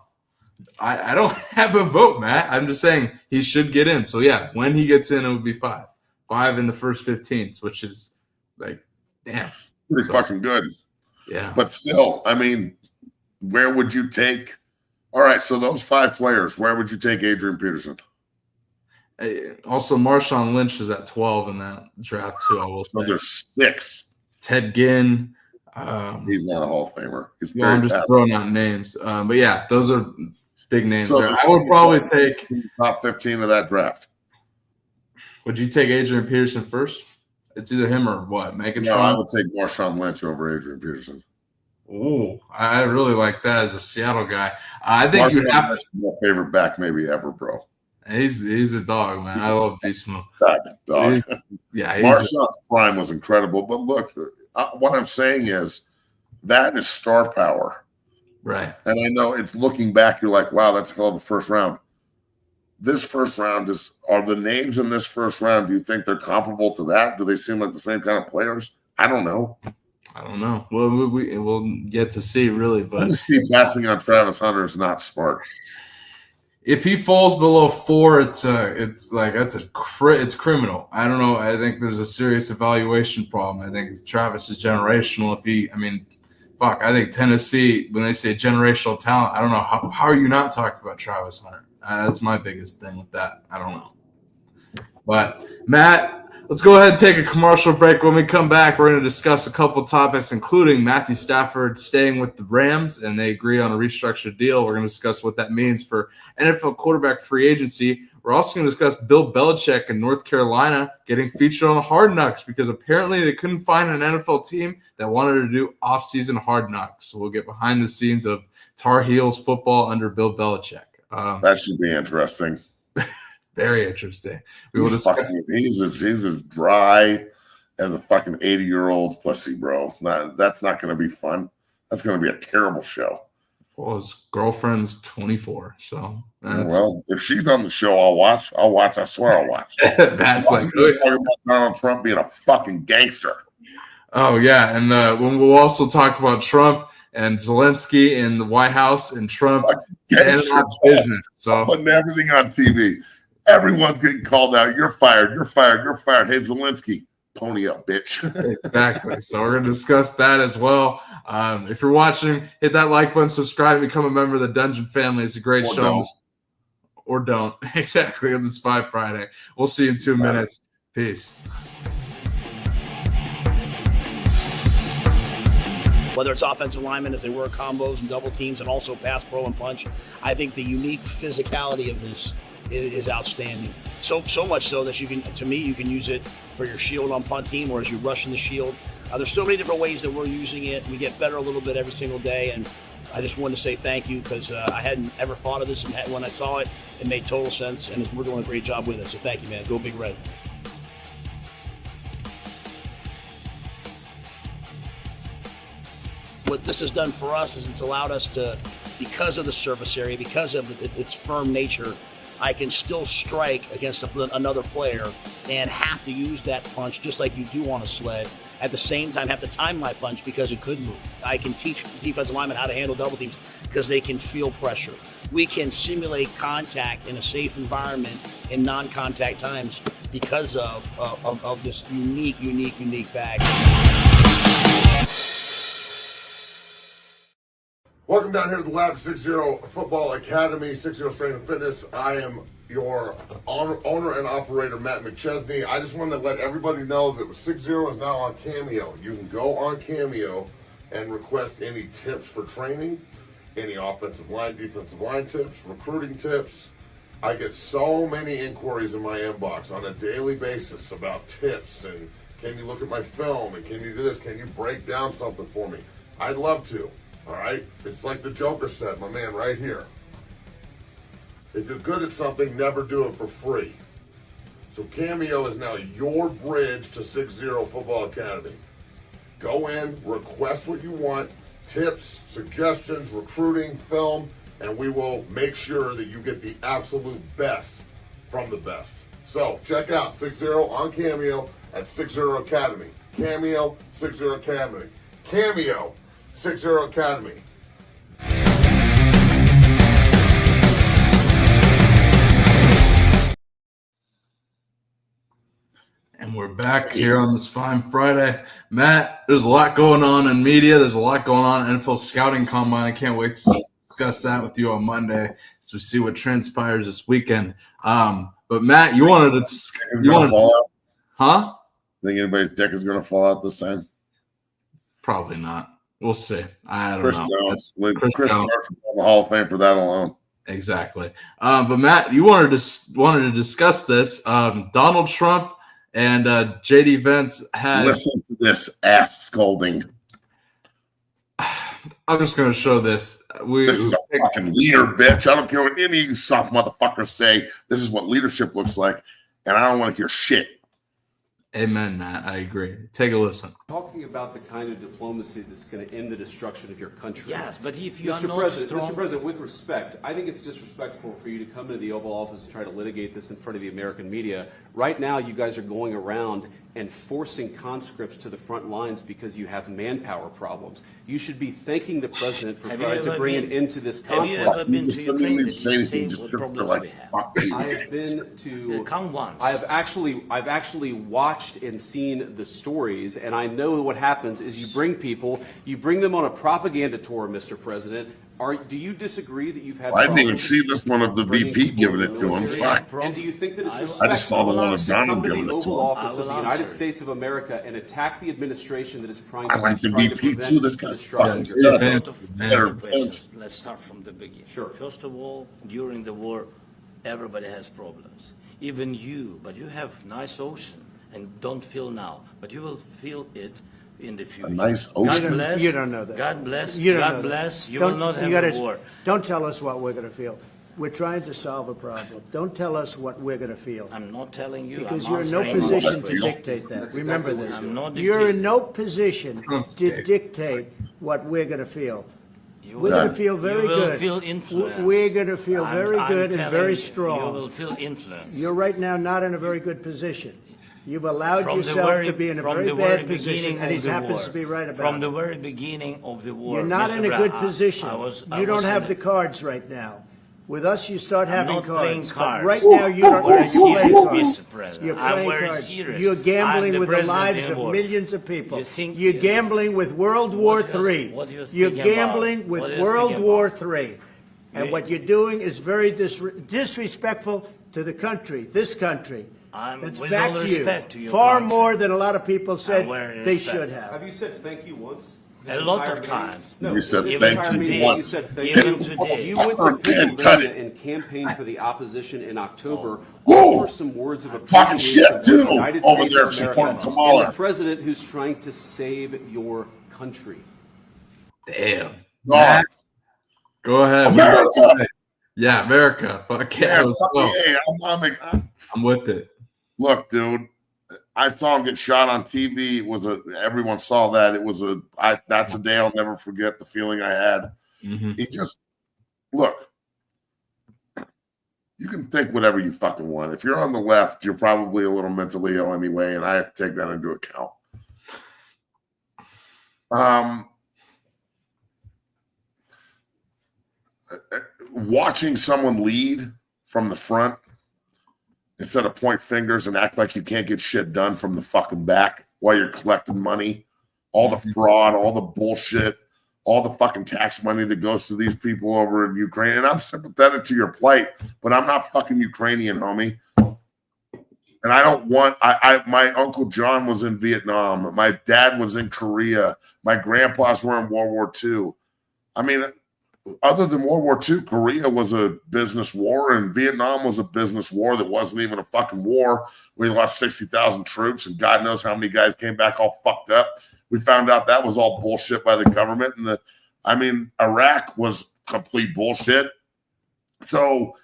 I don't have a vote, Matt. I'm just saying he should get in. So, yeah, when he gets in, it would be 5. 5 in the first 15, which is like, damn. Pretty fucking good. Yeah. But still, I mean, where would you take – all right, so those 5 players, where would you take Adrian Peterson? Also, Marshawn Lynch is at 12 in that draft, too, I will say. So there's 6. Ted Ginn. He's not a Hall of Famer. I'm just throwing out names. But, yeah, those are big names so there. I would probably take – top 15 of that draft. Would you take Adrian Peterson first? It's either him or what? Megatron? No, I would take Marshawn Lynch over Adrian Peterson. Ooh, I really like that as a Seattle guy. I think you have to. My favorite back maybe ever, bro. He's a dog, man. I love Beast Mode. Dog. Yeah, Marshawn's prime was incredible, but look, what I'm saying is that is star power, right? And I know it's looking back, you're like, wow, that's a hell of a first round. This first round are the names in this first round. Do you think they're comparable to that? Do they seem like the same kind of players? I don't know. Well, we'll get to see, really. But see, passing on Travis Hunter is not smart. If he falls below 4, it's criminal. I don't know. I think there's a serious evaluation problem. I think Travis is generational. I think Tennessee, when they say generational talent, I don't know how are you not talking about Travis Hunter? That's my biggest thing with that. I don't know. But Matt, let's go ahead and take a commercial break. When we come back, we're going to discuss a couple topics, including Matthew Stafford staying with the Rams, and they agree on a restructured deal. We're going to discuss what that means for NFL quarterback free agency. We're also going to discuss Bill Belichick in North Carolina getting featured on Hard Knocks because apparently they couldn't find an NFL team that wanted to do off-season Hard Knocks. So we'll get behind the scenes of Tar Heels football under Bill Belichick. That should be interesting. Very interesting. He's as dry as a fucking 80-year-old pussy, bro. That's not going to be fun. That's going to be a terrible show. Well, his girlfriend's 24, so if she's on the show, I'll watch. I swear I'll watch. That's like talking about Donald Trump being a fucking gangster. Oh yeah, and when we'll also talk about Trump and Zelensky in the White House and Trump and business. So putting everything on TV. Everyone's getting called out. You're fired. You're fired. You're fired. Hey, Zelensky, pony up, bitch. Exactly. So we're going to discuss that as well. If you're watching, hit that like button, subscribe, become a member of the Dungeon family. It's a great show. Or don't. Exactly. On this 5 Friday. We'll see you in 2 minutes. Peace. whether it's offensive linemen as they work combos and double teams and also pass pro and punch. I think the unique physicality of this is outstanding. So much so that you can use it for your shield on punt team or as you rush in the shield. There's so many different ways that we're using it. We get better a little bit every single day, and I just wanted to say thank you because I hadn't ever thought of this, and when I saw it, it made total sense, and we're doing a great job with it. So thank you, man. Go Big Red. What this has done for us is it's allowed us to, because of the surface area, because of its firm nature, I can still strike against another player and have to use that punch just like you do on a sled. At the same time, have to time my punch because it could move. I can teach defensive linemen how to handle double teams because they can feel pressure. We can simulate contact in a safe environment in non-contact times because of this unique bag. Welcome down here to the Lab 60 Football Academy, 60 Strength and Fitness. I am your owner and operator, Matt McChesney. I just wanted to let everybody know that 60 is now on Cameo. You can go on Cameo and request any tips for training, any offensive line, defensive line tips, recruiting tips. I get so many inquiries in my inbox on a daily basis about tips and can you look at my film and can you do this? Can you break down something for me? I'd love to. All right? It's like the Joker said, my man, right here. If you're good at something, never do it for free. So Cameo is now your bridge to 60 Football Academy. Go in, request what you want, tips, suggestions, recruiting, film, and we will make sure that you get the absolute best from the best. So check out 60 on Cameo at 60 Academy. Cameo, 60 Academy. Cameo, 60 Academy. And we're back here on this fine Friday. Matt, there's a lot going on in media. There's a lot going on in NFL Scouting Combine. I can't wait to discuss that with you on Monday as we see what transpires this weekend. But Matt, you wanted to fall out? Huh? Think anybody's dick is going to fall out this time? Probably not. We'll see. I don't Chris know. Jones. Chris Jones in the Hall of Fame for that alone. Exactly. But Matt, you wanted to discuss this. Donald Trump and JD Vance had. Listen to this ass scolding. I'm just going to show this. This is a fucking leader, bitch. I don't care what any of you soft motherfuckers say. This is what leadership looks like, and I don't want to hear shit. Amen, Matt. I agree. Take a listen. Talking about the kind of diplomacy that's going to end the destruction of your country. Yes, but if you are not Mr. President, with respect, I think it's disrespectful for you to come into the Oval Office and try to litigate this in front of the American media. Right now, you guys are going around and forcing conscripts to the front lines because you have manpower problems. You should be thanking the president for trying to bring an end to this conflict. Have you ever been to Ukraine? Say anything, just sits there like, fuck you. I have been to. Come once. I've actually watched and seen the stories, and I know what happens is you bring them on a propaganda tour, Mr. President. Do you disagree that you've had? I didn't even see this one of the VP giving it to him. Fuck. And do you think that it's I just saw the one of Donald to come to giving the it to Oval him. Office of the United States of America and attack the administration that is trying I like the VP too. This guy's fucking Let's start from the beginning. Sure. First of all, during the war, everybody has problems. Even you, but you have nice ocean and don't feel now, but you will feel it in the future. A nice ocean. God bless. You don't know that. God bless. You don't God know that. bless. You will not have a war. Don't tell us what we're going to feel. We're trying to solve a problem. Don't tell us what we're going to feel. I'm not telling you. Because I'm you're in no answering position your to question. dictate that. That's Remember exactly this. what I'm not You're in dictating. no position to dictate what we're going to feel. You We're will- going to feel very you will good. feel influenced. We're going to feel I'm- very I'm good and telling very you, strong. You will feel influence. You're right now not in a very good position. You've allowed From the yourself very- to be in a from very the bad very position, beginning and he of the happens war. to be right about From it. the very beginning of the war. You're not Mr. in a Brown, good position. You don't have the cards right now. With us, you start I'm having not playing cards. But cards. right now, you don't Very have to play serious, cards. Mr. President. You're I'm playing very cards. serious. You're gambling I'm the with the president lives in of war. millions of people. You think- You're gambling with World War What do you- III. what do you You're think about? gambling with What do you World think War about? III. And You- what you're doing is very disrespectful to the country, this country. That's with back all to respect you. to your Far country. more than a lot of people said very they respect. should have. Have you said thank you once? A lot of times. You said this thank entire you meeting, once. you said thank Even you. today. You went to Cut Pennsylvania it. and campaigned for the opposition in October. Whoa. Offer some words of Talking appreciation shit, to too, the United over States there of supporting America Kamala. and the president who's trying to save your country. Damn. Dog. Go ahead. America. Yeah, America. Fuck yeah. Let's go. Hey, I'm with it. look, dude. I saw him get shot on TV. Everyone saw that. That's a day I'll never forget. The feeling I had. Mm-hmm. He just look. You can think whatever you fucking want. If you're on the left, you're probably a little mentally ill anyway, and I have to take that into account. Watching someone lead from the front instead of point fingers and act like you can't get shit done from the fucking back while you're collecting money, all the fraud, all the bullshit, all the fucking tax money that goes to these people over in Ukraine. And I'm sympathetic to your plight, but I'm not fucking Ukrainian, homie. And I don't want, my Uncle John was in Vietnam. My dad was in Korea. My grandpas were in World War II. I mean, other than World War II, Korea was a business war, and Vietnam was a business war that wasn't even a fucking war. We lost 60,000 troops, and God knows how many guys came back all fucked up. We found out that was all bullshit by the government. And Iraq was complete bullshit. So,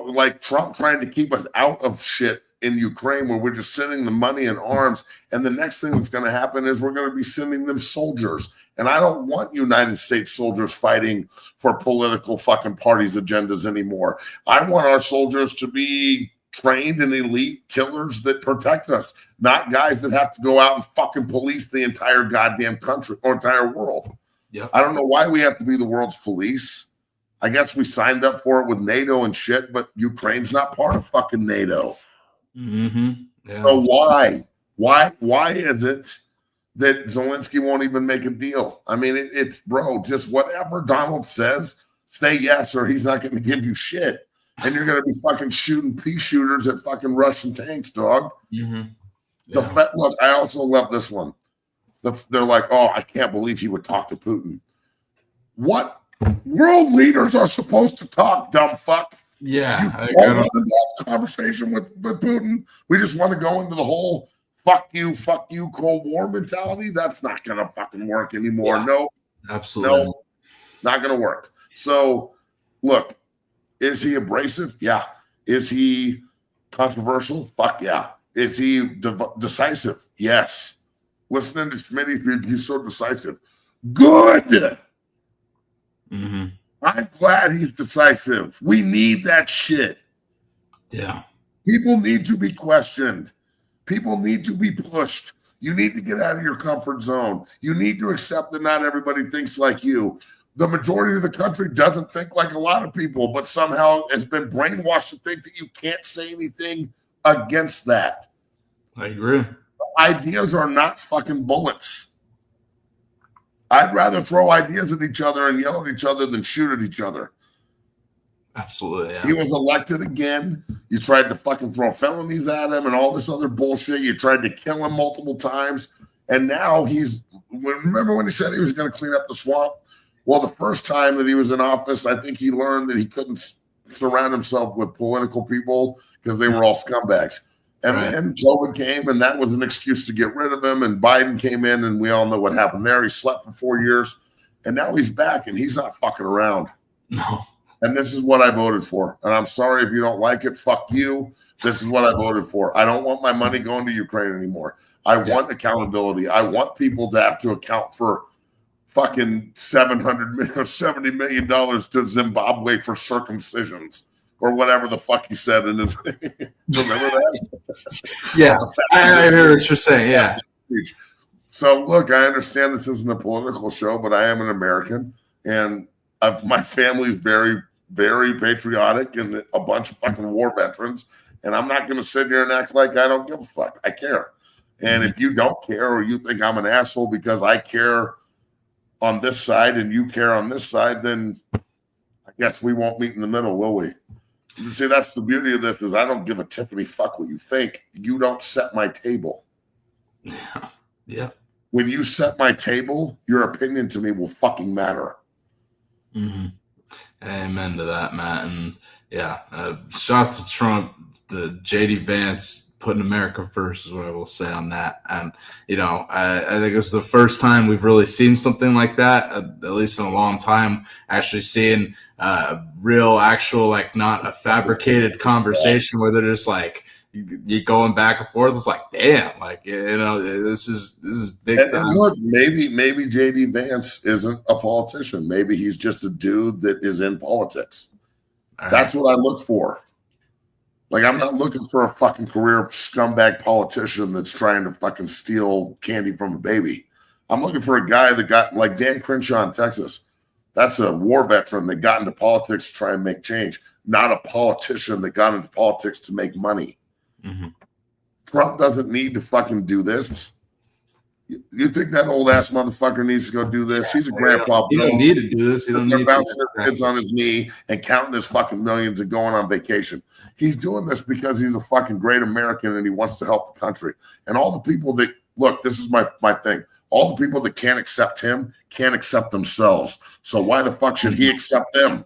like Trump trying to keep us out of shit in Ukraine, where we're just sending the money and arms, and the next thing that's going to happen is we're going to be sending them soldiers. And I don't want United States soldiers fighting for political fucking parties' agendas anymore. I want our soldiers to be trained and elite killers that protect us, not guys that have to go out and fucking police the entire goddamn country or entire world. Yep. I don't know why we have to be the world's police. I guess we signed up for it with NATO and shit, but Ukraine's not part of fucking NATO. Mm-hmm. Yeah. So why is it that Zelensky won't even make a deal? I mean, it's bro, just whatever Donald says, say yes, or he's not going to give you shit. And you're going to be fucking shooting pea shooters at fucking Russian tanks, dog. Mm-hmm. Yeah. Look, I also love this one. They're like, oh, I can't believe he would talk to Putin. What? World leaders are supposed to talk, dumb fuck. Yeah. You don't want to have a conversation with Putin. We just want to go into the whole fuck you, Cold War mentality. That's not going to fucking work anymore. Yeah. No. Absolutely. No, not going to work. So, look, is he abrasive? Yeah. Is he controversial? Fuck yeah. Is he decisive? Yes. Listening to Schmitty, he's so decisive. Good. Mm-hmm. I'm glad he's decisive. We need that shit. Yeah. People need to be questioned. People need to be pushed. You need to get out of your comfort zone. You need to accept that not everybody thinks like you. The majority of the country doesn't think like a lot of people, but somehow has been brainwashed to think that you can't say anything against that. I agree. Ideas are not fucking bullets. I'd rather throw ideas at each other and yell at each other than shoot at each other. Absolutely. Yeah. He was elected again. You tried to fucking throw felonies at him and all this other bullshit. You tried to kill him multiple times. And now remember when he said he was going to clean up the swamp? Well, the first time that he was in office, I think he learned that he couldn't surround himself with political people because they were all scumbags. And then COVID came, and that was an excuse to get rid of him. And Biden came in, and we all know what happened there. He slept for 4 years, and now he's back, and he's not fucking around. No. And this is what I voted for. And I'm sorry if you don't like it. Fuck you. This is what I voted for. I don't want my money going to Ukraine anymore. I want accountability. I want people to have to account for fucking $70 million to Zimbabwe for circumcisions. Or whatever the fuck he said in his remember that? Yeah, I hear what you're saying. Yeah. So look, I understand this isn't a political show, but I am an American, and my family's very, very patriotic and a bunch of fucking war veterans. And I'm not going to sit here and act like I don't give a fuck. I care. And if you don't care, or you think I'm an asshole because I care on this side and you care on this side, then I guess we won't meet in the middle, will we? You see, that's the beauty of this, is I don't give a Tiffany fuck what you think. You don't set my table. Yeah. when you set my table, your opinion to me will fucking matter. Mm-hmm. Amen to that, Matt. And yeah, shout out to Trump, the JD Vance putting America first is what I will say on that. And, you know, I think it's the first time we've really seen something like that, at least in a long time, actually seeing real, actual, like not a fabricated conversation where they're just like, you going back and forth. It's like, damn, like, you know, this is big time. And look, maybe JD Vance isn't a politician. Maybe he's just a dude that is in politics. All That's right. What I look for. Like, I'm not looking for a fucking career scumbag politician that's trying to fucking steal candy from a baby. I'm looking for a guy that got, like Dan Crenshaw in Texas. That's a war veteran that got into politics to try and make change, not a politician that got into politics to make money. Mm-hmm. Trump doesn't need to fucking do this. You think that old ass motherfucker needs to go do this? He's a grandpa. He don't need to do this. He don't need to bouncing his kids on his knee and counting his fucking millions and going on vacation. He's doing this because he's a fucking great American and he wants to help the country. And all the people that look, this is my thing. All the people that can't accept him can't accept themselves. So why the fuck should he accept them?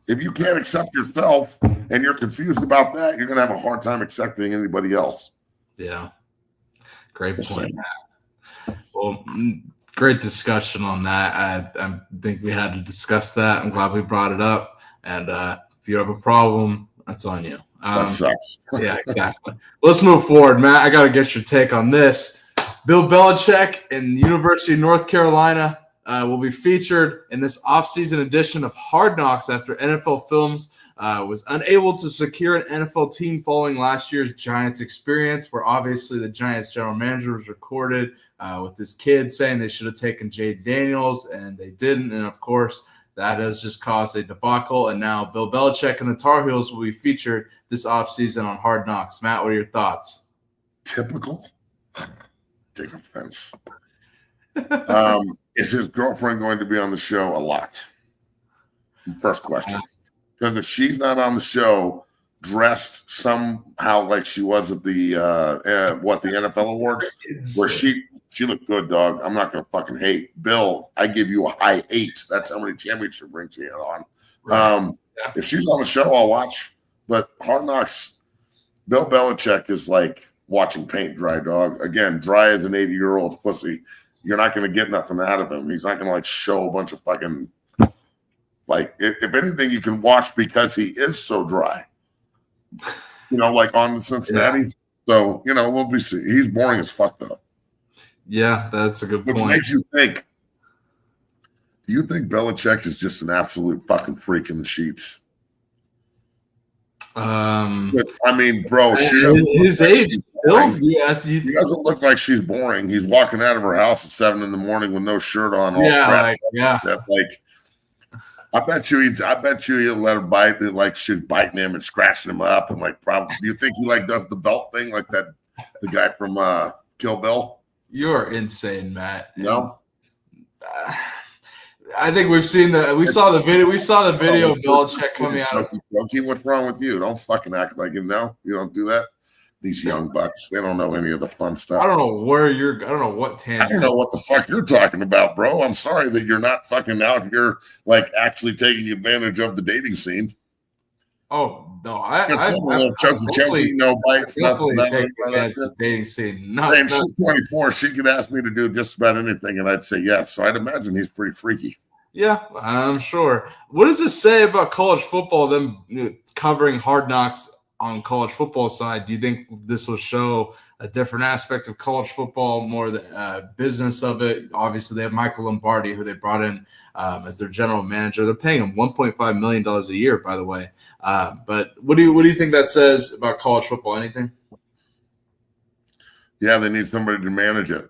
If you can't accept yourself and you're confused about that, you're going to have a hard time accepting anybody else. Yeah. Great point. Well, great discussion on that. I think we had to discuss that. I'm glad we brought it up. And if you have a problem, that's on you. That sucks. Yeah, exactly. Let's move forward, Matt. I got to get your take on this. Bill Belichick and the University of North Carolina will be featured in this offseason edition of Hard Knocks after NFL Films was unable to secure an NFL team following last year's Giants experience, where obviously the Giants general manager was recorded with this kid saying they should have taken Jayden Daniels, and they didn't. And, of course, that has just caused a debacle. And now Bill Belichick and the Tar Heels will be featured this offseason on Hard Knocks. Matt, what are your thoughts? Typical. Take offense. Is his girlfriend going to be on the show a lot? First question. Because if she's not on the show, dressed somehow like she was at the the NFL Awards, where she looked good, dog. I'm not gonna fucking hate. Bill, I give you a high 8. That's how many championship rings he had on. Right. If she's on the show, I'll watch. But Hard Knocks, Bill Belichick is like watching paint dry, dog. Again, dry as an 80-year-old's pussy. You're not gonna get nothing out of him. He's not gonna like show a bunch of fucking. Like, if anything, you can watch because he is so dry. You know, like on Cincinnati. Yeah. So, you know, we'll be see. He's boring as fuck, though. Yeah, that's a good point. Which makes you think, do you think Belichick is just an absolute fucking freak in the sheets? I mean, bro, his age still. Yeah, he doesn't look like she's boring. He's walking out of her house at 7 a.m. with no shirt on, all scratched. Like, I bet you he'll let her bite it like she's biting him and scratching him up and like probably. Do you think he like does the belt thing like that? The guy from Kill Bill. You're insane, Matt. No. I think we saw the video. We saw the video of Belichick coming out. What's wrong with you? Don't fucking act like you know. You don't do that. These young bucks, they don't know any of the fun stuff. I don't know what tangent. I don't know what the fuck you're talking about, bro. I'm sorry that you're not fucking out here like actually taking advantage of the dating scene. Oh no, chunky, no bite. Definitely take advantage of the dating scene. She's 24. She could ask me to do just about anything, and I'd say yes. So I'd imagine he's pretty freaky. Yeah, I'm sure. What does this say about college football? Them covering Hard Knocks on college football side. Do you think this will show a different aspect of college football, more the business of it? Obviously, they have Michael Lombardi, who they brought in as their general manager. They're paying him $1.5 million a year, by the way. But what do you think that says about college football? Anything? Yeah, they need somebody to manage it.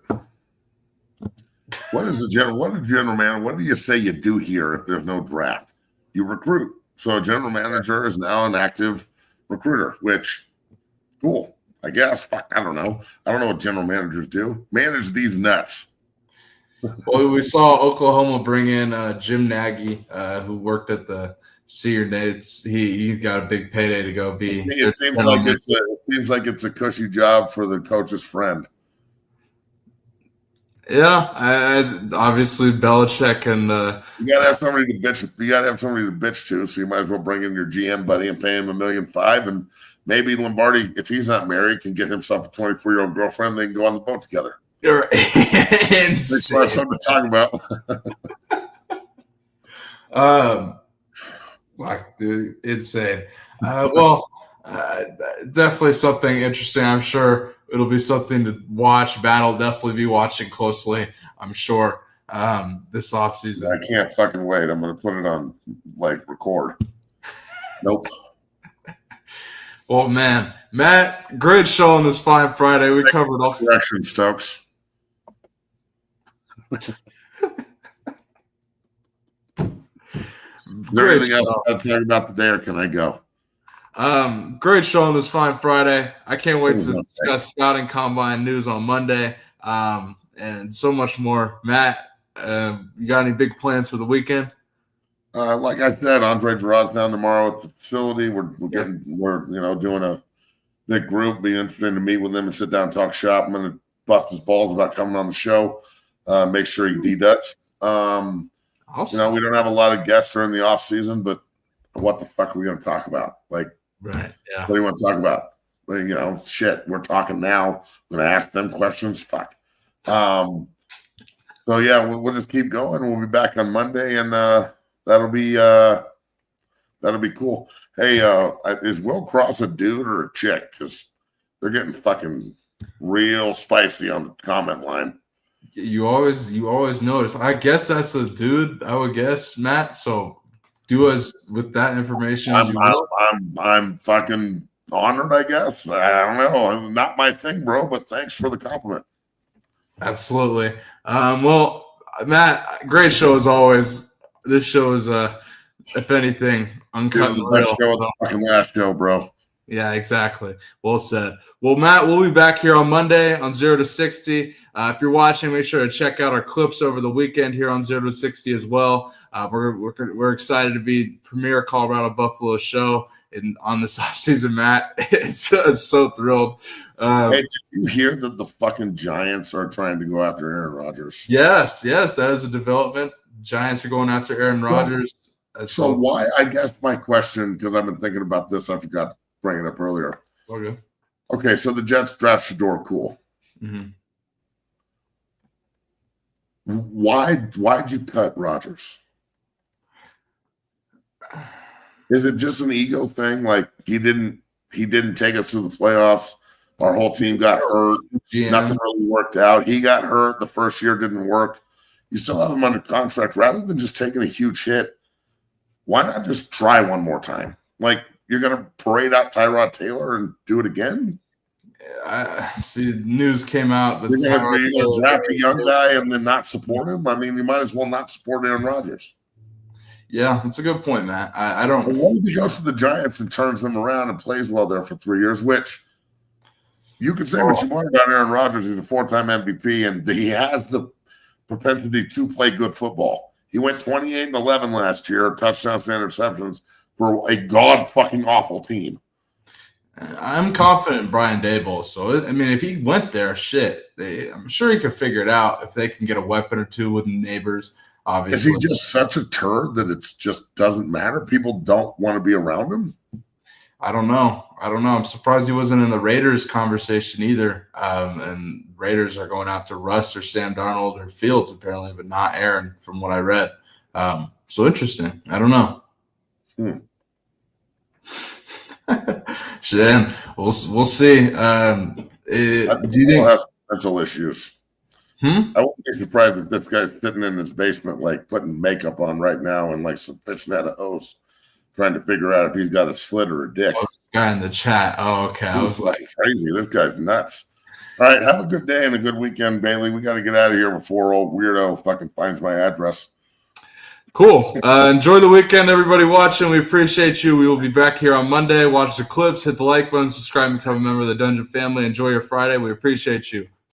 What do you say you do here if there's no draft? You recruit. So a general manager is now an active recruiter, which cool, I guess. Fuck, I don't know. I don't know what general managers do. Manage these nuts. Well, we saw Oklahoma bring in Jim Nagy, who worked at the Senior Nates. He's got a big payday to go be. It seems like it's a cushy job for the coach's friend. Yeah, obviously Belichick and you gotta have somebody to bitch. You gotta have somebody to bitch to. So you might as well bring in your GM buddy and pay him $1.5 million, and maybe Lombardi, if he's not married, can get himself a 24-year-old girlfriend. They can go on the boat together. You're insane. That's something to talk about. Fuck, dude, insane. Definitely something interesting. I'm sure it'll be something to watch. Matt will definitely be watching closely, I'm sure, this offseason. I can't fucking wait. I'm going to put it on, record. Nope. Well, man, Matt, great show on this fine Friday. We covered all direction, Stokes. Is there anything else to talk about today, or can I go? Great show on this fine Friday. I can't wait to discuss scouting combine news on Monday, and so much more. Matt, you got any big plans for the weekend? Like I said, Andre Giroud's down tomorrow at the facility. We're doing a big group. Be interesting to meet with him and sit down and talk shop. I'm going to bust his balls about coming on the show. Make sure he D-duts. Awesome. We don't have a lot of guests during the off season, but what the fuck are we going to talk about? Right. Yeah. What do you want to talk about? Shit. We're talking now. I'm going to ask them questions. Fuck. So yeah, we'll just keep going. We'll be back on Monday, and that'll be cool. Hey, is Will Cross a dude or a chick? Because they're getting fucking real spicy on the comment line. You always notice. I guess that's a dude, I would guess, Matt. So do us with that information. I'm fucking honored, I guess. I don't know. Not my thing, bro, but thanks for the compliment. Absolutely. Well, Matt, great show as always. This show is, if anything, uncut. The best show of the fucking last show, bro. Yeah, exactly. Well said. Well, Matt, we'll be back here on Monday on 0 to 60. If you're watching, make sure to check out our clips over the weekend here on 0 to 60 as well. We're excited to be premier Colorado Buffalo show on this offseason, Matt. It's so thrilled. Hey, did you hear that the fucking Giants are trying to go after Aaron Rodgers? Yes, that is a development. Giants are going after Aaron Rodgers. So why? I guess my question, because I've been thinking about this, I forgot to bring it up earlier. Okay, so the Jets draft Shedeur, cool. Mm-hmm. Why'd you cut Rodgers? Is it just an ego thing? Like he didn't take us to the playoffs. Our whole team got hurt. Nothing really worked out. He got hurt. The first year didn't work. You still have him under contract. Rather than just taking a huge hit, why not just try one more time? Like, you're going to parade out Tyrod Taylor and do it again? See, news came out that you're going to draft a young guy and then not support him? I mean, you might as well not support Aaron Rodgers. Yeah, that's a good point, Matt. I don't. What if he goes to the Giants and turns them around and plays well there for 3 years, which you could say what you want about Aaron Rodgers. He's a 4-time MVP, and he has the propensity to play good football. He went 28-11 last year, touchdowns and interceptions, for a god-fucking-awful team. I'm confident in Brian Daboll. So, I mean, if he went there, I'm sure he could figure it out if they can get a weapon or two with neighbors, obviously. Is he just such a turd that it just doesn't matter? People don't want to be around him? I don't know. I'm surprised he wasn't in the Raiders conversation either. And Raiders are going after Russ or Sam Darnold or Fields, apparently, but not Aaron, from what I read. So interesting. I don't know. We'll see. Do you think have mental issues? I wouldn't be surprised if this guy's sitting in his basement, like putting makeup on right now and like some fishing at a hose, trying to figure out if he's got a slit or a dick. This guy in the chat. Oh, okay. I was like, crazy. This guy's nuts. All right, have a good day and a good weekend, Bailey. We got to get out of here before old weirdo fucking finds my address. Cool. Enjoy the weekend, everybody watching. We appreciate you. We will be back here on Monday. Watch the clips, hit the like button, subscribe, and become a member of the Dungeon family. Enjoy your Friday. We appreciate you.